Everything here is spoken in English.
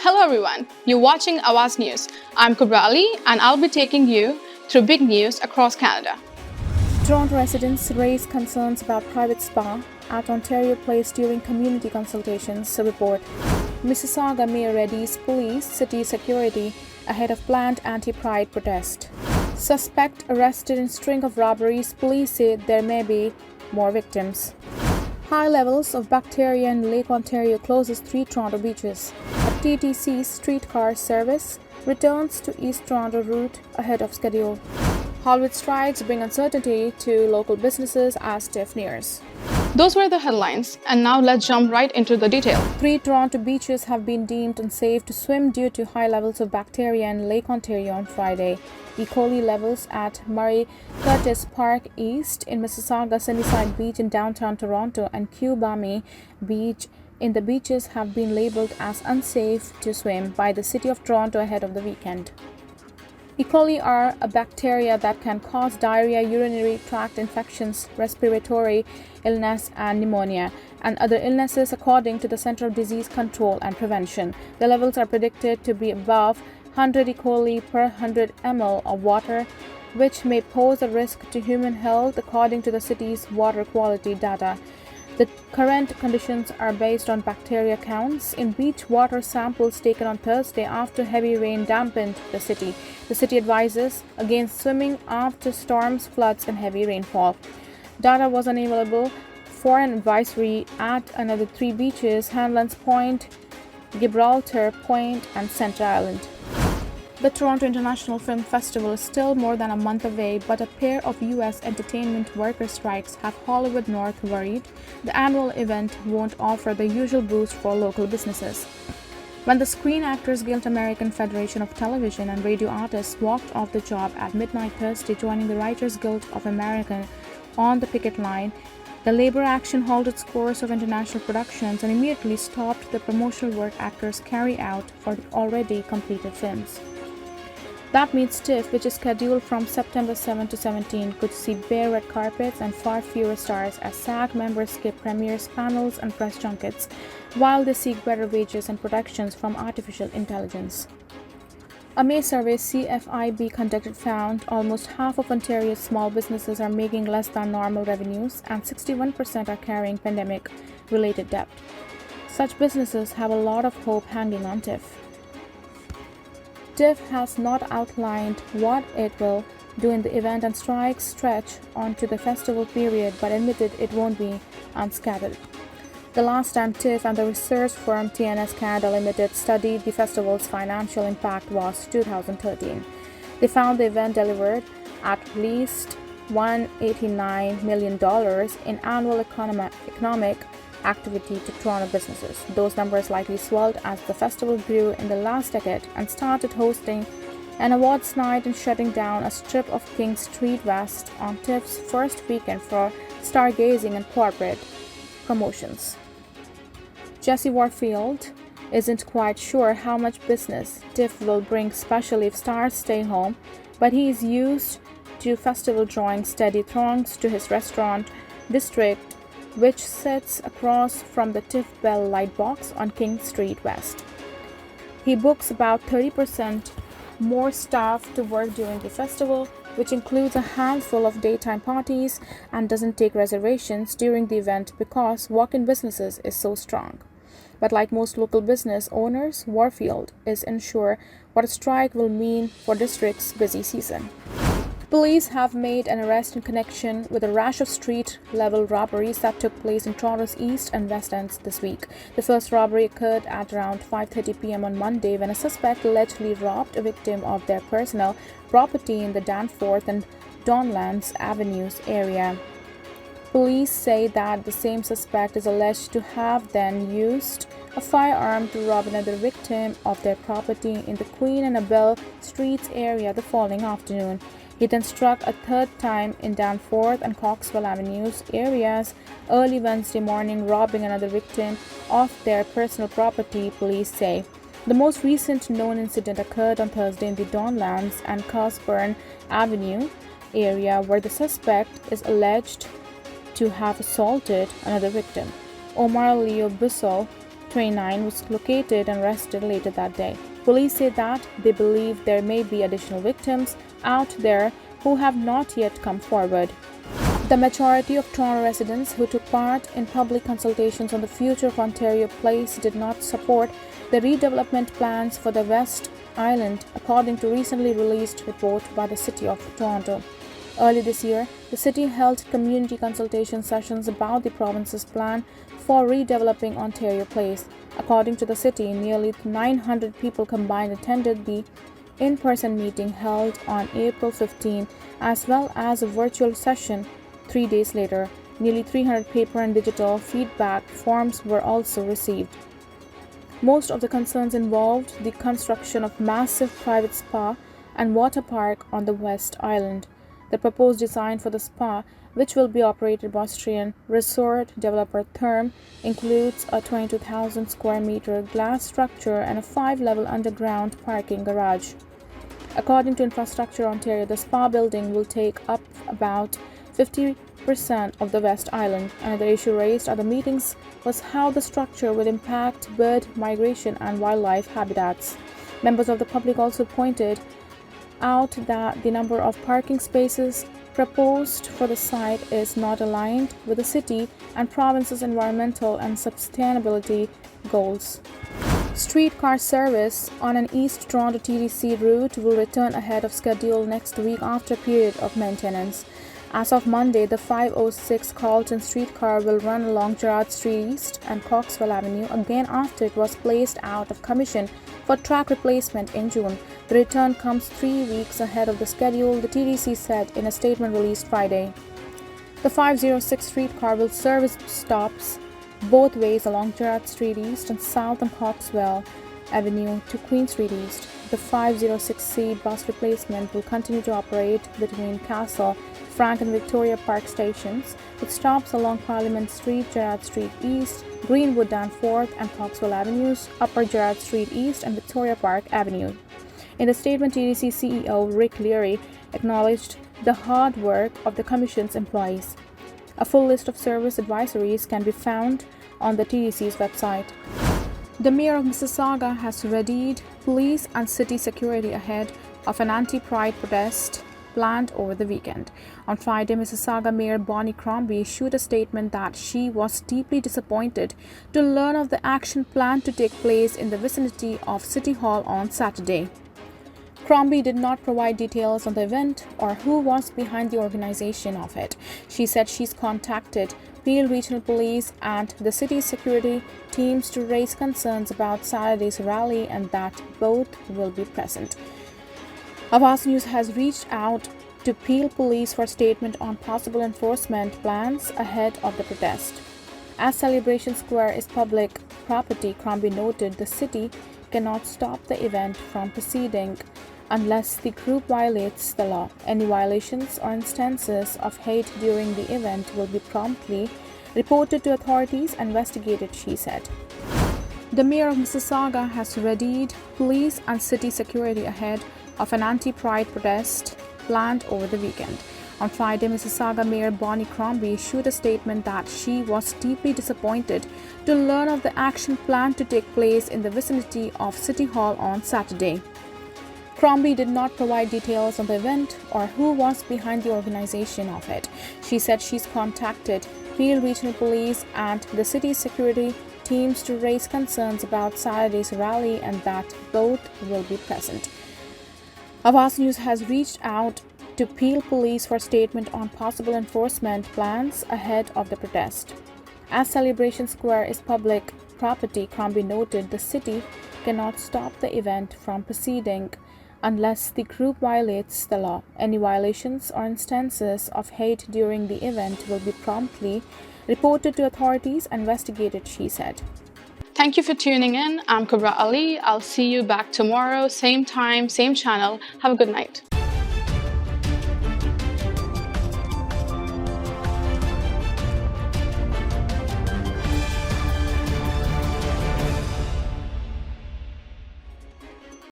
Hello everyone, you're watching Awaz News. I'm Kubra Ali and I'll be taking you through big news across Canada. Toronto residents raise concerns about private spa at Ontario Place during community consultations, report. Mississauga Mayor readies police city security ahead of planned anti-pride protest. Suspect arrested in string of robberies, police say there may be more victims. High levels of bacteria in Lake Ontario closes 3 Toronto beaches. A TTC streetcar service returns to East Toronto route ahead of schedule. Hollywood strikes bring uncertainty to local businesses as TIFF nears. Those were the headlines, and now let's jump right into the detail. 3 Toronto beaches have been deemed unsafe to swim due to high levels of bacteria in Lake Ontario on Friday. E. coli levels at Murray Curtis Park East in Mississauga, Sunnyside Beach in downtown Toronto, and Cubami Beach in the beaches have been labelled as unsafe to swim by the City of Toronto ahead of the weekend. E. coli are a bacteria that can cause diarrhea, urinary tract infections, respiratory illness, and pneumonia, and other illnesses according to the Centre of Disease Control and Prevention. The levels are predicted to be above 100 E. coli per 100 ml of water, which may pose a risk to human health according to the city's water quality data. The current conditions are based on bacteria counts in beach water samples taken on Thursday after heavy rain dampened the city. The city advises against swimming after storms, floods, and heavy rainfall. Data was unavailable for an advisory at another 3 beaches: Hanlan's Point, Gibraltar Point, and Center Island. The Toronto International Film Festival is still more than a month away, but a pair of U.S. entertainment worker strikes have Hollywood North worried the annual event won't offer the usual boost for local businesses. When the Screen Actors Guild, American Federation of Television and Radio Artists, walked off the job at midnight Thursday, joining the Writers Guild of America on the picket line, the labor action halted scores of international productions and immediately stopped the promotional work actors carry out for the already completed films. That means TIFF, which is scheduled from September 7 to 17, could see bare red carpets and far fewer stars as SAG members skip premieres, panels, and press junkets, while they seek better wages and protections from artificial intelligence. A May survey CFIB conducted found almost half of Ontario's small businesses are making less than normal revenues, and 61% are carrying pandemic-related debt. Such businesses have a lot of hope hanging on TIFF. TIFF has not outlined what it will do in the event, and strikes stretch onto the festival period, but admitted it won't be unscathed. The last time TIFF and the research firm TNS Canada Limited studied the festival's financial impact was 2013. They found the event delivered at least $189 million in annual economic activity to Toronto businesses. Those numbers likely swelled as the festival grew in the last decade and started hosting an awards night and shutting down a strip of King Street West on TIFF's first weekend for stargazing and corporate promotions. Jesse Warfield isn't quite sure how much business TIFF will bring, especially if stars stay home, but he is used to festival drawing steady throngs to his restaurant district, which sits across from the TIFF Bell Lightbox on King Street West. He books about 30% more staff to work during the festival, which includes a handful of daytime parties, and doesn't take reservations during the event because walk-in businesses is so strong. But like most local business owners, Warfield is unsure what a strike will mean for district's busy season. Police have made an arrest in connection with a rash of street-level robberies that took place in Toronto's East and West Ends this week. The first robbery occurred at around 5:30 p.m. on Monday when a suspect allegedly robbed a victim of their personal property in the Danforth and Donlands Avenues area. Police say that the same suspect is alleged to have then used a firearm to rob another victim of their property in the Queen and Abel Streets area the following afternoon. He then struck a third time in Danforth and Coxwell Avenues areas early Wednesday morning, robbing another victim of their personal property, police say. The most recent known incident occurred on Thursday in the Donlands and Cosburn Avenue area, where the suspect is alleged to have assaulted another victim. Omar Leo Bissell 29, was located and arrested later that day. Police say that they believe there may be additional victims out there who have not yet come forward. The majority of Toronto residents who took part in public consultations on the future of Ontario Place did not support the redevelopment plans for the West Island, according to a recently released report by the City of Toronto. Early this year, the city held community consultation sessions about the province's plan for redeveloping Ontario Place. According to the city, nearly 900 people combined attended the in-person meeting held on April 15, as well as a virtual session 3 days later. Nearly 300 paper and digital feedback forms were also received. Most of the concerns involved the construction of massive private spa and water park on the West Island. The proposed design for the spa, which will be operated by Austrian resort developer Therm, includes a 22,000 square meter glass structure and a 5-level underground parking garage. According to Infrastructure Ontario, the spa building will take up about 50% of the West Island. Another issue raised at the meetings was how the structure would impact bird migration and wildlife habitats. Members of the public also pointed out that the number of parking spaces proposed for the site is not aligned with the city and province's environmental and sustainability goals. Streetcar service on an East Toronto TTC route will return ahead of schedule next week after a period of maintenance. As of Monday, the 506 Carlton streetcar will run along Gerrard Street East and Coxwell Avenue again after it was placed out of commission for track replacement in June. The return comes 3 weeks ahead of the schedule, the TTC said in a statement released Friday. The 506 streetcar will service stops both ways along Gerrard Street East and South and Coxwell Avenue to Queen Street East. The 506C bus replacement will continue to operate between Castle, Frank and Victoria Park stations, with stops along Parliament Street, Gerrard Street East, Greenwood Danforth and Coxwell Avenues, Upper Gerrard Street East and Victoria Park Avenue. In the statement, TTC CEO Rick Leary acknowledged the hard work of the Commission's employees. A full list of service advisories can be found on the TTC's website. The Mayor of Mississauga has readied police and city security ahead of an anti-pride protest planned over the weekend. On Friday, Mississauga Mayor Bonnie Crombie issued a statement that she was deeply disappointed to learn of the action planned to take place in the vicinity of City Hall on Saturday. Crombie did not provide details on the event or who was behind the organization of it. She said she's contacted Peel Regional Police and the city's security teams to raise concerns about Saturday's rally and that both will be present. Awaz News has reached out to Peel Police for a statement on possible enforcement plans ahead of the protest. As Celebration Square is public property, Crombie noted the city cannot stop the event from proceeding unless the group violates the law. Any violations or instances of hate during the event will be promptly reported to authorities and investigated, she said. The Mayor of Mississauga has readied police and city security ahead of an anti-pride protest planned over the weekend. On Friday, Mississauga Mayor Bonnie Crombie issued a statement that she was deeply disappointed to learn of the action planned to take place in the vicinity of City Hall on Saturday. Crombie did not provide details on the event or who was behind the organization of it. She said she's contacted Peel Regional Police and the city's security teams to raise concerns about Saturday's rally and that both will be present. Awaz News has reached out to Peel Police for a statement on possible enforcement plans ahead of the protest. As Celebration Square is public property, Crombie noted the city cannot stop the event from proceeding unless the group violates the law. Any violations or instances of hate during the event will be promptly reported to authorities and investigated, she said. Thank you for tuning in. I'm Kubra Ali. I'll see you back tomorrow, same time, same channel. Have a good night.